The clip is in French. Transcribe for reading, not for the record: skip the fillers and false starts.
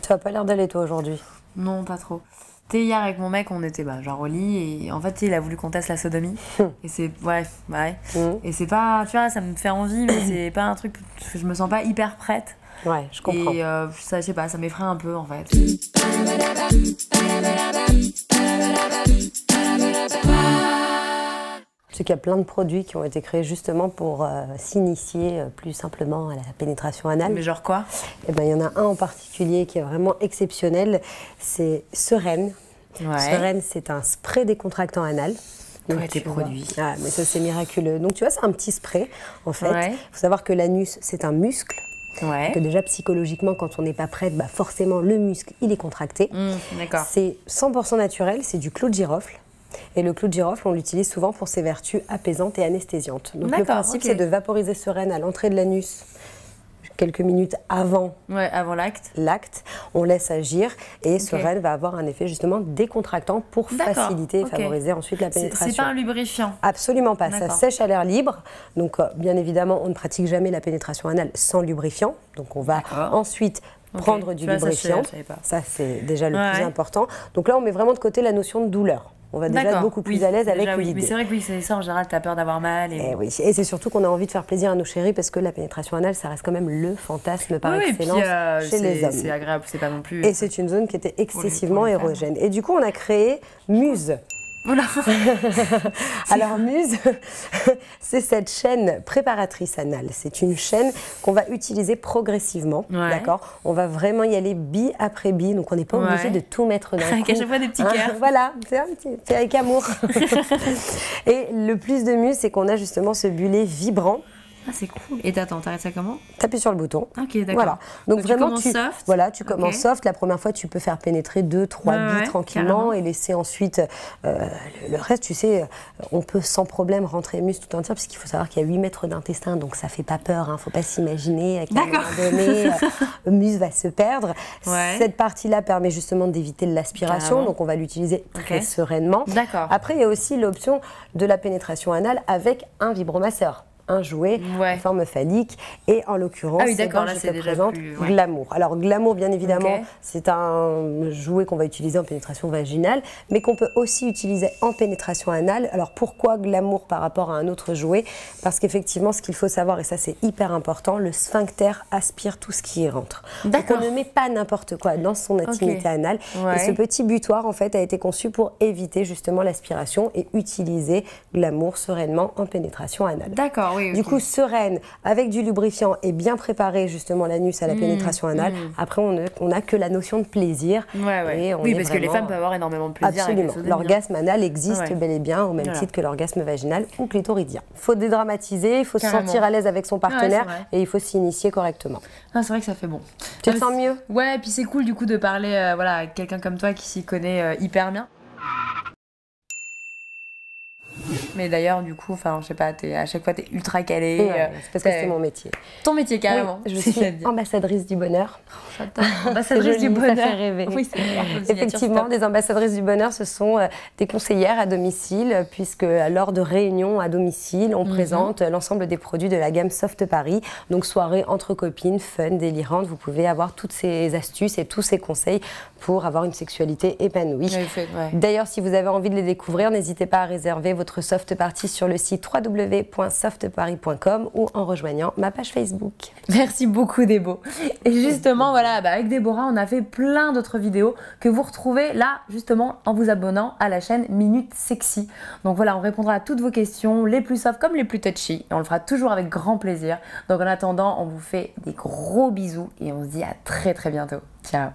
Tu as pas l'air d'aller toi aujourd'hui. Non, pas trop. Tu sais, hier avec mon mec, on était genre au lit et en fait, il a voulu qu'on teste la sodomie. Et c'est. Ouais. Et c'est pas. Tu vois, ça me fait envie, mais c'est pas un truc. Je me sens pas hyper prête. Ouais, je comprends. Et ça, je sais pas, ça m'effraie un peu en fait. C'est qu'il y a plein de produits qui ont été créés justement pour s'initier plus simplement à la pénétration anale. Mais genre quoi? Eh ben, il y en a un en particulier qui est vraiment exceptionnel, c'est Sereine. Ouais. Sereine, c'est un spray décontractant anal. Ouais, tes produits. Ah, mais ça c'est miraculeux. Donc tu vois, c'est un petit spray en fait. Ouais. Il faut savoir que l'anus, c'est un muscle. Ouais. Que déjà psychologiquement, quand on n'est pas prête, bah forcément le muscle, il est contracté. D'accord. C'est 100% naturel, c'est du clou de girofle. Et le clou de girofle, on l'utilise souvent pour ses vertus apaisantes et anesthésiantes. Donc le principe, c'est de vaporiser Sereine à l'entrée de l'anus quelques minutes avant l'acte. On laisse agir et Sereine va avoir un effet justement décontractant pour faciliter et favoriser ensuite la pénétration. C'est pas un lubrifiant? Absolument pas. Ça sèche à l'air libre. Donc bien évidemment, on ne pratique jamais la pénétration anale sans lubrifiant. Donc on va ensuite prendre du lubrifiant. Ça, c'est déjà le plus important. Donc là, on met vraiment de côté la notion de douleur. On va déjà être beaucoup plus à l'aise avec l'idée. Mais c'est vrai que c'est ça, en général, tu as peur d'avoir mal. Et c'est surtout qu'on a envie de faire plaisir à nos chéris parce que la pénétration anale, ça reste quand même le fantasme par excellence chez les hommes. C'est agréable, c'est pas non plus... Et c'est une zone qui était excessivement érogène. Et du coup, on a créé Muse. Voilà. Alors Muse, c'est cette chaîne préparatrice anale. C'est une chaîne qu'on va utiliser progressivement, d'accord? On va vraiment y aller bille après bille, donc on n'est pas obligé de tout mettre d'un coup. Avec à chaque fois des petits cœurs. Voilà, c'est avec amour. Et le plus de Muse, c'est qu'on a justement ce bullet vibrant. Ah, c'est cool. Et t'arrêtes ça comment? T'appuies sur le bouton. Ok, d'accord. Voilà. Donc vraiment, tu commences soft. Voilà, tu commences soft. La première fois, tu peux faire pénétrer 2-3 billes tranquillement et laisser ensuite le reste. Tu sais, on peut sans problème rentrer Muse tout entière, parce qu'il faut savoir qu'il y a 8 mètres d'intestin, donc ça fait pas peur. Hein. Faut pas s'imaginer qu'à un moment donné, Muse va se perdre. Cette partie-là permet justement d'éviter l'aspiration, donc on va l'utiliser très sereinement. Après, il y a aussi l'option de la pénétration anale avec un vibromasseur. Un jouet en forme phallique et en l'occurrence là c'est déjà plus Glamour. Alors Glamour bien évidemment c'est un jouet qu'on va utiliser en pénétration vaginale mais qu'on peut aussi utiliser en pénétration anale. Alors pourquoi Glamour par rapport à un autre jouet? Parce qu'effectivement ce qu'il faut savoir, et ça c'est hyper important, le sphincter aspire tout ce qui y rentre. Donc on ne met pas n'importe quoi dans son intimité anale et ce petit butoir en fait a été conçu pour éviter justement l'aspiration et utiliser Glamour sereinement en pénétration anale. D'accord. Du coup, Sereine, avec du lubrifiant et bien préparé justement l'anus à la pénétration anale. Après, on n'a que la notion de plaisir. Et oui, parce que les femmes peuvent avoir énormément de plaisir. Absolument. L'orgasme anal existe bel et bien au même titre que l'orgasme vaginal ou clitoridien. Il faut dédramatiser, il faut se sentir à l'aise avec son partenaire et il faut s'initier correctement. Ah, c'est vrai que ça fait bon. Tu te sens mieux? Ouais, et puis c'est cool du coup de parler à quelqu'un comme toi qui s'y connaît hyper bien. Mais d'ailleurs, du coup, enfin, je sais pas, à chaque fois, t'es ultra calée. C'est parce que c'est mon métier. Ton métier, carrément. Oui, je suis ambassadrice du bonheur. J'adore. Ambassadrice du bonheur. Ça fait rêver. Oui, c'est effectivement, des ambassadrices du bonheur, ce sont des conseillères à domicile, puisque lors de réunions à domicile, on présente l'ensemble des produits de la gamme Soft Paris. Donc, soirée entre copines, fun, délirante. Vous pouvez avoir toutes ces astuces et tous ces conseils pour avoir une sexualité épanouie. D'ailleurs, si vous avez envie de les découvrir, n'hésitez pas à réserver votre Soft Party sur le site www.softparis.com ou en rejoignant ma page Facebook. Merci beaucoup Débo. Et justement, voilà, avec Déborah, on a fait plein d'autres vidéos que vous retrouvez là, justement, en vous abonnant à la chaîne Minute Sexy. Donc voilà, on répondra à toutes vos questions, les plus soft comme les plus touchy. Et on le fera toujours avec grand plaisir. Donc en attendant, on vous fait des gros bisous et on se dit à très très bientôt. Ciao.